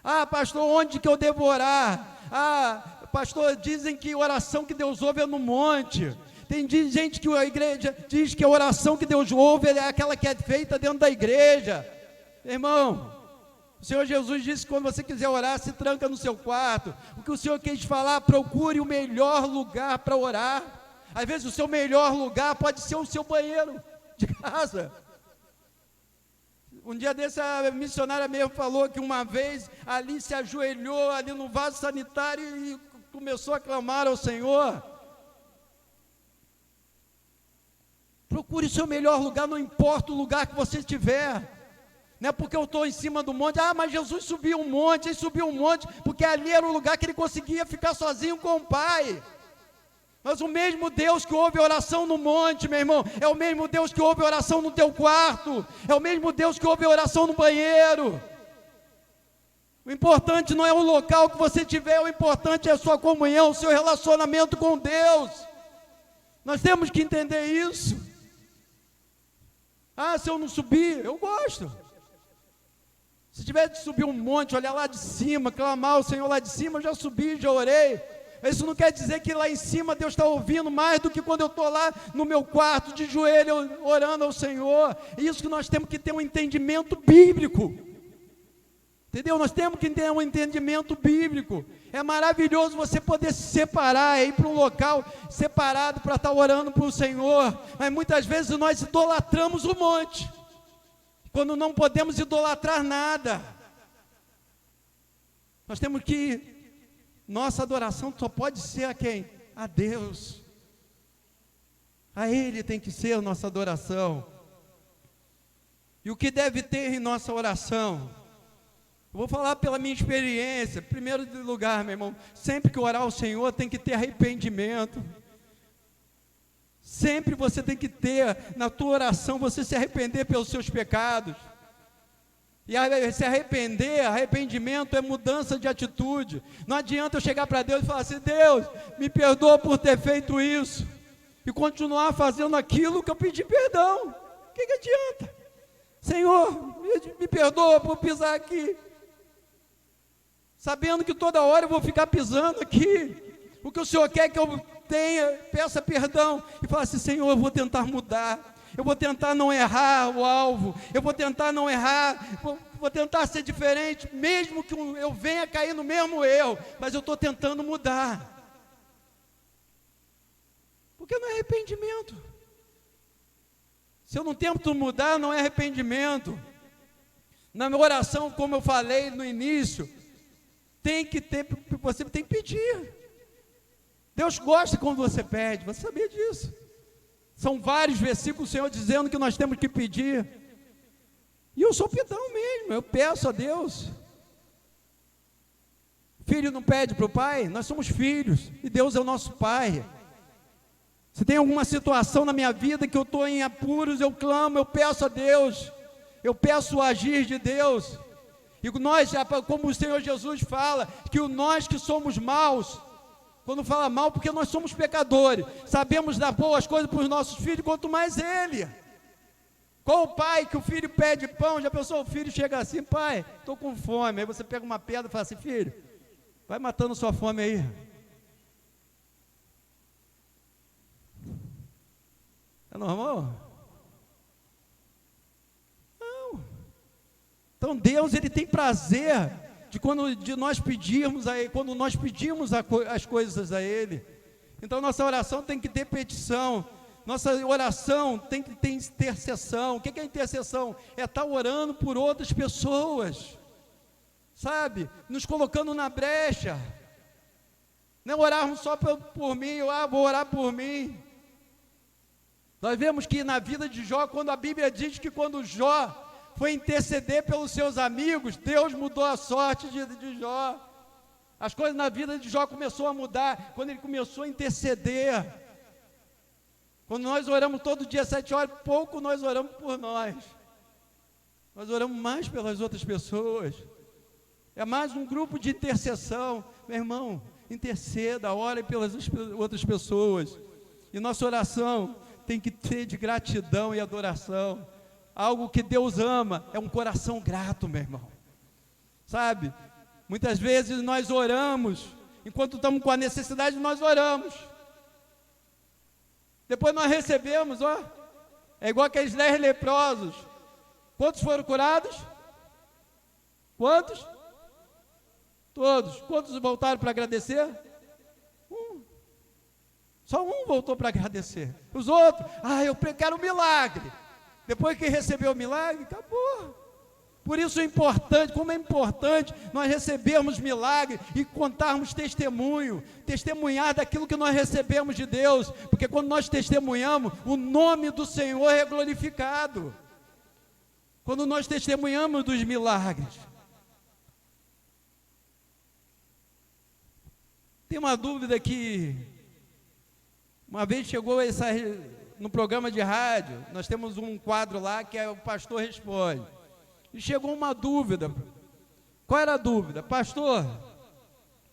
Ah, pastor, onde que eu devo orar? Ah, pastor, dizem que oração que Deus ouve é no monte. Tem gente que a igreja diz que a oração que Deus ouve é aquela que é feita dentro da igreja. Irmão, o Senhor Jesus disse que quando você quiser orar, se tranca no seu quarto. O que o Senhor quis falar, procure o melhor lugar para orar. Às vezes o seu melhor lugar pode ser o seu banheiro de casa. Um dia desse a missionária mesmo falou que uma vez ali se ajoelhou ali no vaso sanitário e começou a clamar ao Senhor. Procure o seu melhor lugar, não importa o lugar que você estiver. Não é porque eu estou em cima do monte, mas Jesus subiu um monte, ele subiu um monte, porque ali era o lugar que ele conseguia ficar sozinho com o Pai. Mas o mesmo Deus que ouve oração no monte, meu irmão, é o mesmo Deus que ouve oração no teu quarto, é o mesmo Deus que ouve oração no banheiro. O importante não é o local que você tiver, o importante é a sua comunhão, o seu relacionamento com Deus. Nós temos que entender isso. Ah, se eu não subir, eu gosto. Se tiver de subir um monte, olhar lá de cima, clamar ao Senhor lá de cima, eu já subi, já orei. Isso não quer dizer que lá em cima Deus está ouvindo mais do que quando eu estou lá no meu quarto, de joelho, orando ao Senhor. Isso que nós temos que ter um entendimento bíblico. Entendeu? Nós temos que ter um entendimento bíblico. É maravilhoso você poder se separar, ir para um local separado para estar orando para o Senhor. Mas muitas vezes nós idolatramos o monte, quando não podemos idolatrar nada. Nós temos que... Nossa adoração só pode ser a quem? A Deus. A Ele tem que ser a nossa adoração. E o que deve ter em nossa oração? Eu vou falar pela minha experiência. Primeiro lugar, meu irmão, sempre que orar ao Senhor tem que ter arrependimento. Sempre você tem que ter na tua oração, você se arrepender pelos seus pecados. E se arrepender, arrependimento é mudança de atitude. Não adianta eu chegar para Deus e falar assim: Deus, me perdoa por ter feito isso, e continuar fazendo aquilo que eu pedi perdão. O que adianta? Senhor, me perdoa por pisar aqui, sabendo que toda hora eu vou ficar pisando aqui. O que o Senhor quer que eu tenha, peça perdão, e fala assim: Senhor, eu vou tentar mudar. Eu vou tentar não errar o alvo, eu vou tentar não errar, vou tentar ser diferente, mesmo que eu venha cair no mesmo erro, mas eu estou tentando mudar. Porque não é arrependimento. Se eu não tento mudar, não é arrependimento. Na minha oração, como eu falei no início, você tem que pedir. Deus gosta quando você pede, você sabia disso. São vários versículos do Senhor dizendo que nós temos que pedir. E eu sou pidão mesmo, eu peço a Deus. Filho não pede para o pai? Nós somos filhos, e Deus é o nosso pai. Se tem alguma situação na minha vida que eu estou em apuros, eu clamo, eu peço a Deus. Eu peço o agir de Deus. E nós, como o Senhor Jesus fala, que nós que somos maus, quando fala mal, porque nós somos pecadores, sabemos dar boas coisas para os nossos filhos, quanto mais Ele. Qual o pai que o filho pede pão? Já pensou, o filho chega assim: pai, estou com fome. Aí você pega uma pedra e fala assim: filho, vai matando sua fome aí. É normal? Não. Então Deus, Ele tem prazer de nós pedirmos a Ele, quando nós pedimos as coisas a Ele. Então nossa oração tem que ter petição, nossa oração tem que ter intercessão. O que é intercessão? É estar orando por outras pessoas, sabe? Nos colocando na brecha. Não orarmos só por mim, vou orar por mim. Nós vemos que na vida de Jó, quando a Bíblia diz que quando Jó foi interceder pelos seus amigos, Deus mudou a sorte de Jó. As coisas na vida de Jó começou a mudar quando ele começou a interceder. Quando nós oramos todo dia 7 horas, pouco nós oramos por nós. Nós oramos mais pelas outras pessoas. É mais um grupo de intercessão. Meu irmão, interceda, ore pelas outras pessoas. E nossa oração tem que ter de gratidão e adoração. Algo que Deus ama é um coração grato, meu irmão. Sabe? Muitas vezes nós oramos, enquanto estamos com a necessidade, nós oramos. Depois nós recebemos, ó. É igual aqueles 10 leprosos. Quantos foram curados? Quantos? Todos. Quantos voltaram para agradecer? Um. Só um voltou para agradecer. Os outros, eu quero um milagre. Depois que recebeu o milagre, acabou. Por isso é importante, como é importante nós recebermos milagre e contarmos testemunho, testemunhar daquilo que nós recebemos de Deus, porque quando nós testemunhamos, o nome do Senhor é glorificado. Quando nós testemunhamos dos milagres. Tem uma dúvida que uma vez chegou no programa de rádio, nós temos um quadro lá que é o Pastor Responde. E chegou uma dúvida. Qual era a dúvida? Pastor,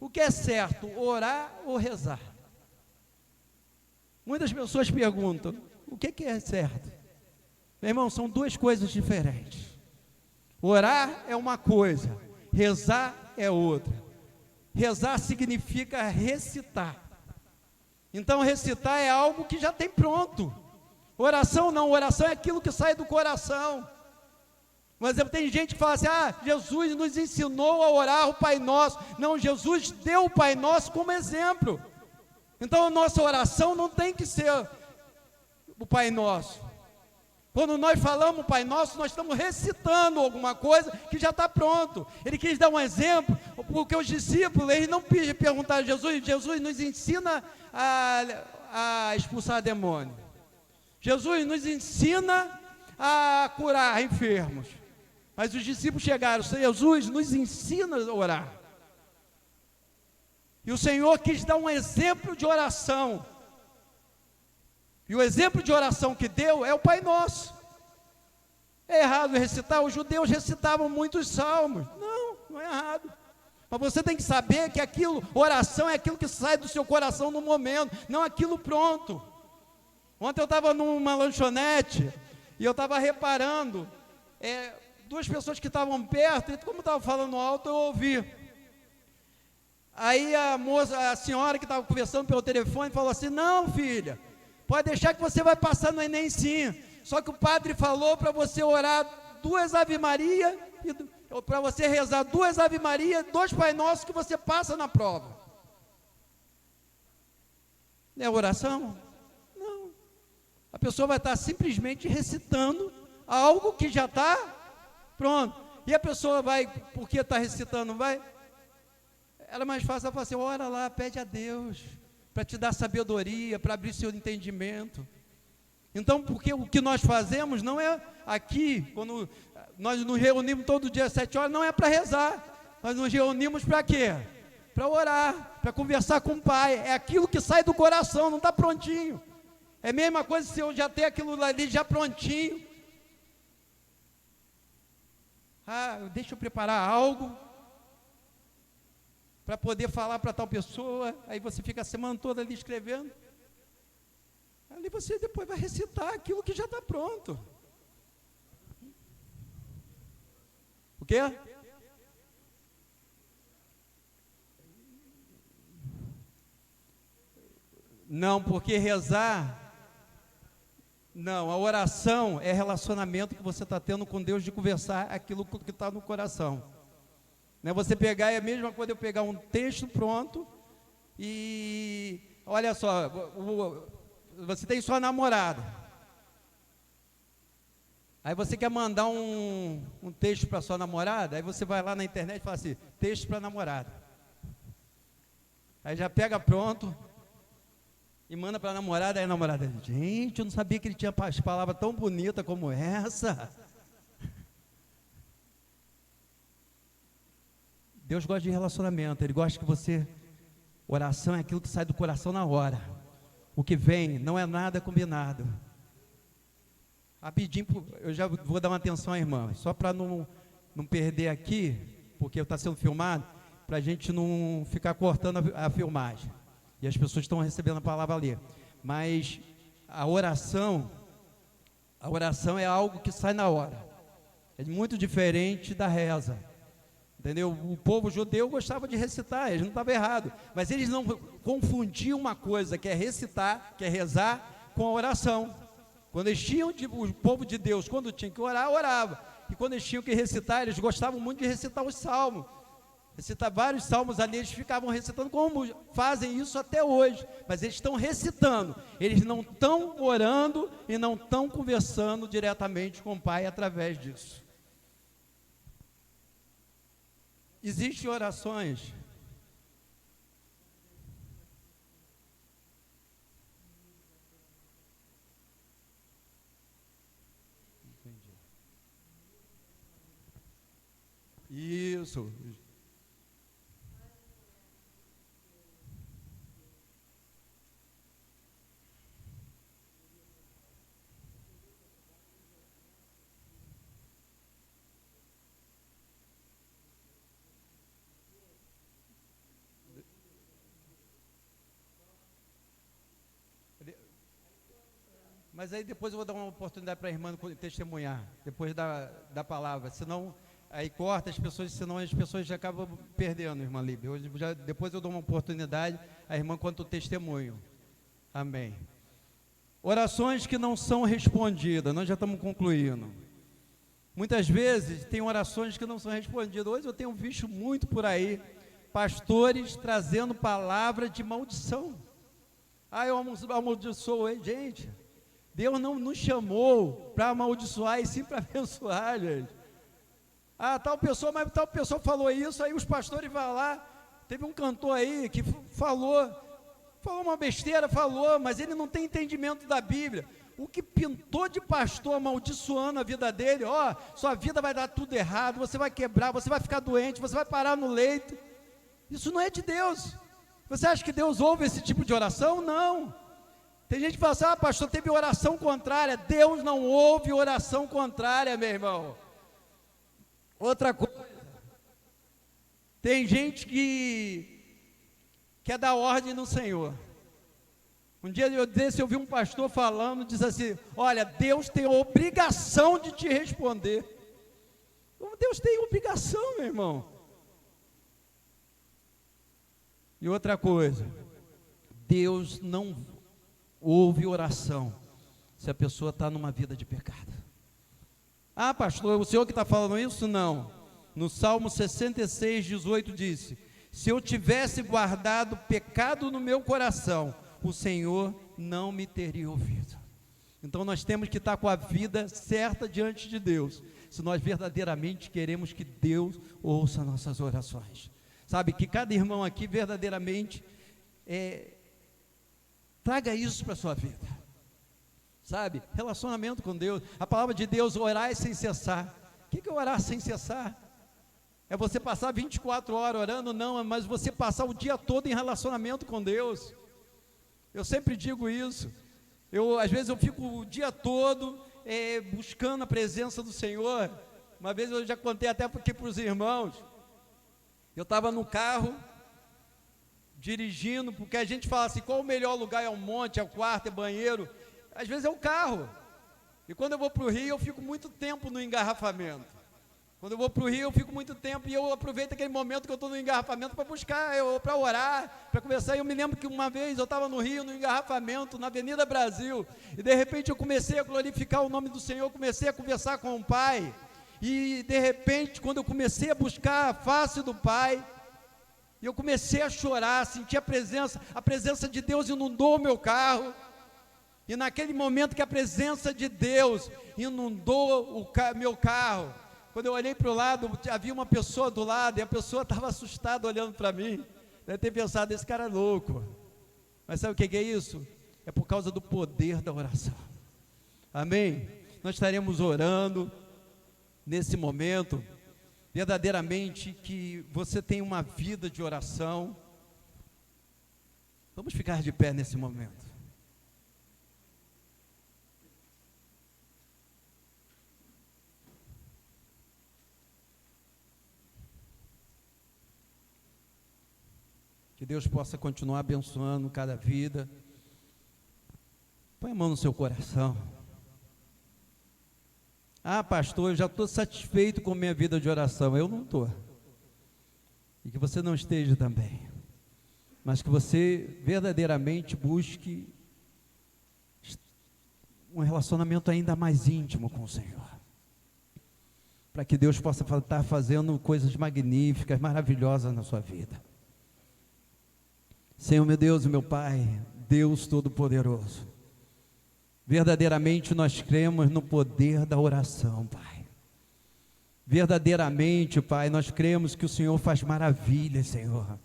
o que é certo, orar ou rezar? Muitas pessoas perguntam, o que é certo? Meu irmão, são duas coisas diferentes. Orar é uma coisa, rezar é outra. Rezar significa recitar. Então recitar é algo que já tem pronto. Oração não, oração é aquilo que sai do coração. Mas tem gente que fala assim, Jesus nos ensinou a orar o Pai Nosso. Não, Jesus deu o Pai Nosso como exemplo. Então a nossa oração não tem que ser o Pai Nosso. Quando nós falamos Pai Nosso, nós estamos recitando alguma coisa que já está pronto. Ele quis dar um exemplo, porque os discípulos, eles não perguntaram a Jesus, Jesus nos ensina a expulsar demônio. Jesus nos ensina a curar enfermos. Mas os discípulos chegaram, Jesus nos ensina a orar. E o Senhor quis dar um exemplo de oração. E o exemplo de oração que deu é o Pai Nosso. É errado recitar? Os judeus recitavam muitos salmos. Não, não é errado. Mas você tem que saber que oração é aquilo que sai do seu coração no momento, não aquilo pronto. Ontem eu estava numa lanchonete e eu estava reparando, duas pessoas que estavam perto, e como eu estava falando alto, eu ouvi. Aí a senhora que estava conversando pelo telefone falou assim, não filha, pode deixar que você vai passar no Enem sim, só que o padre falou para você orar 2 Ave Maria, para você rezar 2 Ave Maria, 2 Pai Nosso que você passa na prova. É oração? Não. A pessoa vai estar simplesmente recitando algo que já está pronto. E a pessoa vai, porque está recitando, vai? Ela é mais fácil, ela fala assim, ora lá, pede a Deus, para te dar sabedoria, para abrir seu entendimento. Então, porque o que nós fazemos não é aqui, quando nós nos reunimos todo dia às 7 horas, não é para rezar. Nós nos reunimos para quê? Para orar, para conversar com o Pai. É aquilo que sai do coração, não está prontinho. É a mesma coisa se eu já tenho aquilo ali já prontinho. Deixa eu preparar algo para poder falar para tal pessoa. Aí você fica a semana toda ali escrevendo. Ali você depois vai recitar aquilo que já está pronto. O quê? Não, porque rezar... Não, a oração é relacionamento que você está tendo com Deus de conversar aquilo que está no coração. Não é você pegar, é a mesma coisa eu pegar um texto pronto e... Olha só, você tem sua namorada. Aí você quer mandar um texto para sua namorada, aí você vai lá na internet e fala assim, texto para namorada. Aí já pega pronto e manda para a namorada, aí a namorada, gente, eu não sabia que ele tinha palavras tão bonitas como essa. Deus gosta de relacionamento, Ele gosta que você... Oração é aquilo que sai do coração na hora. O que vem não é nada combinado. Rapidinho, eu já vou dar uma atenção à irmã, só para não perder aqui, porque está sendo filmado, para a gente não ficar cortando a filmagem. E as pessoas estão recebendo a palavra ali. Mas a oração é algo que sai na hora. É muito diferente da reza. Entendeu? O povo judeu gostava de recitar, eles não estavam errados. Mas eles não confundiam uma coisa, que é recitar, que é rezar, com a oração. Quando eles tinham, o povo de Deus, quando tinha que orar, orava. E quando eles tinham que recitar, eles gostavam muito de recitar os salmos. Recitar vários salmos ali, eles ficavam recitando, como fazem isso até hoje. Mas eles estão recitando, eles não estão orando e não estão conversando diretamente com o Pai através disso. Existem orações isso. Mas aí depois eu vou dar uma oportunidade para a irmã testemunhar, depois da palavra, senão aí corta as pessoas, senão as pessoas já acabam perdendo, irmã Líbia. Depois eu dou uma oportunidade, a irmã conta o testemunho. Amém. Orações que não são respondidas, nós já estamos concluindo. Muitas vezes tem orações que não são respondidas. Hoje eu tenho visto muito por aí, pastores trazendo palavra de maldição. Eu amaldiçoei, gente. Deus não nos chamou para amaldiçoar e sim para abençoar, gente. Tal pessoa falou isso, aí os pastores vão lá. Teve um cantor aí que falou uma besteira, mas ele não tem entendimento da Bíblia. O que pintou de pastor amaldiçoando a vida dele, sua vida vai dar tudo errado, você vai quebrar, você vai ficar doente, você vai parar no leito. Isso não é de Deus. Você acha que Deus ouve esse tipo de oração? Não. Tem gente que fala assim, pastor, teve oração contrária. Deus não ouve oração contrária, meu irmão. Outra coisa, tem gente que quer dar ordem no Senhor. Um dia desse eu vi um pastor falando, diz assim, olha, Deus tem a obrigação de te responder. Como Deus tem obrigação, meu irmão? E outra coisa, Deus não ouve oração se a pessoa está numa vida de pecado. Pastor, o senhor que está falando isso? Não. No Salmo 66, 18 disse, se eu tivesse guardado pecado no meu coração, o Senhor não me teria ouvido. Então nós temos que estar com a vida certa diante de Deus, se nós verdadeiramente queremos que Deus ouça nossas orações. Sabe, que cada irmão aqui verdadeiramente traga isso para a sua vida. Sabe, relacionamento com Deus. A palavra de Deus, orar sem cessar. O que é orar sem cessar? É você passar 24 horas orando? Não, mas você passar o dia todo em relacionamento com Deus. Eu sempre digo isso. Às vezes eu fico o dia todo buscando a presença do Senhor. Uma vez eu já contei até aqui para os irmãos. Eu estava no carro, dirigindo, porque a gente fala assim, qual o melhor lugar? É o monte, é o quarto, é banheiro. Às vezes é o carro. E quando eu vou para o Rio, eu fico muito tempo no engarrafamento. Quando eu vou para o Rio, eu fico muito tempo e eu aproveito aquele momento que eu estou no engarrafamento para buscar, para orar, para conversar. E eu me lembro que uma vez eu estava no Rio, no engarrafamento, na Avenida Brasil, e de repente eu comecei a glorificar o nome do Senhor, comecei a conversar com o Pai. E de repente, quando eu comecei a buscar a face do Pai, eu comecei a chorar, senti a presença de Deus inundou o meu carro. E naquele momento que a presença de Deus inundou meu carro, quando eu olhei para o lado, havia uma pessoa do lado, e a pessoa estava assustada olhando para mim. Deve ter pensado, esse cara é louco. Mas sabe o que é isso? É por causa do poder da oração. Amém? Nós estaremos orando nesse momento, verdadeiramente que você tem uma vida de oração. Vamos ficar de pé nesse momento. Que Deus possa continuar abençoando cada vida. Põe a mão no seu coração. Ah, pastor, eu já estou satisfeito com minha vida de oração. Eu não estou. E que você não esteja também. Mas que você verdadeiramente busque um relacionamento ainda mais íntimo com o Senhor. Para que Deus possa estar fazendo coisas magníficas, maravilhosas na sua vida. Senhor, meu Deus e meu Pai, Deus Todo-Poderoso, verdadeiramente nós cremos no poder da oração, Pai. Verdadeiramente, Pai, nós cremos que o Senhor faz maravilhas, Senhor.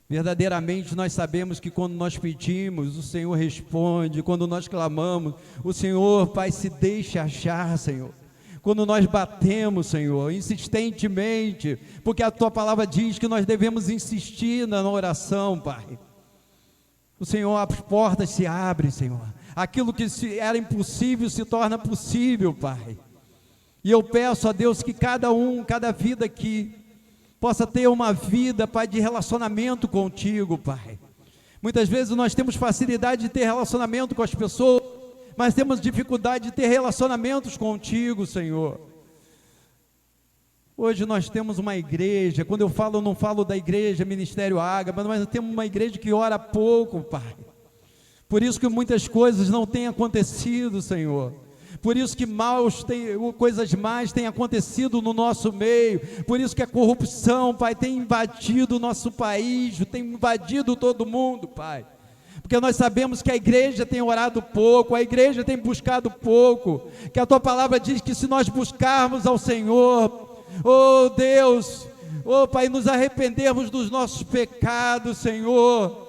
Verdadeiramente nós sabemos que quando nós pedimos, o Senhor responde. Quando nós clamamos, o Senhor, Pai, se deixa achar, Senhor. Quando nós batemos, Senhor, insistentemente, porque a Tua palavra diz que nós devemos insistir na oração, Pai. O Senhor, as portas se abrem, Senhor. Aquilo que era impossível se torna possível, Pai. E eu peço a Deus que cada vida aqui, possa ter uma vida, Pai, de relacionamento contigo, Pai. Muitas vezes nós temos facilidade de ter relacionamento com as pessoas, mas temos dificuldade de ter relacionamentos contigo, Senhor. Hoje nós temos uma igreja, quando eu falo, eu não falo da igreja Ministério Ágaba, mas nós temos uma igreja que ora pouco, Pai. Por isso que muitas coisas não têm acontecido, Senhor. Por isso que coisas más têm acontecido no nosso meio. Por isso que a corrupção, Pai, tem invadido o nosso país, tem invadido todo mundo, Pai. Porque nós sabemos que a igreja tem orado pouco, a igreja tem buscado pouco, que a Tua palavra diz que se nós buscarmos ao Senhor, oh Deus, oh Pai, nos arrependermos dos nossos pecados, Senhor,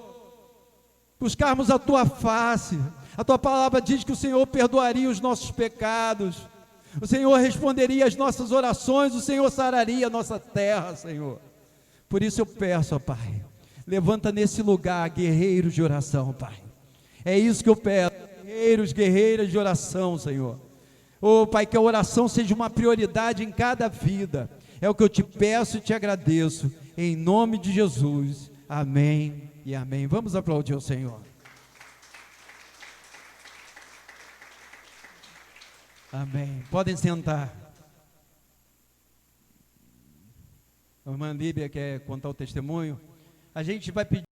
buscarmos a Tua face, a Tua palavra diz que o Senhor perdoaria os nossos pecados, o Senhor responderia às nossas orações, o Senhor sararia a nossa terra, Senhor. Por isso eu peço, ó Pai, levanta nesse lugar guerreiros de oração, Pai. É isso que eu peço, guerreiros, guerreiras de oração, Senhor. Oh, Pai, que a oração seja uma prioridade em cada vida. É o que eu te peço e te agradeço. Em nome de Jesus. Amém e amém. Vamos aplaudir o Senhor. Amém. Podem sentar. A irmã Líbia quer contar o testemunho. A gente vai pedir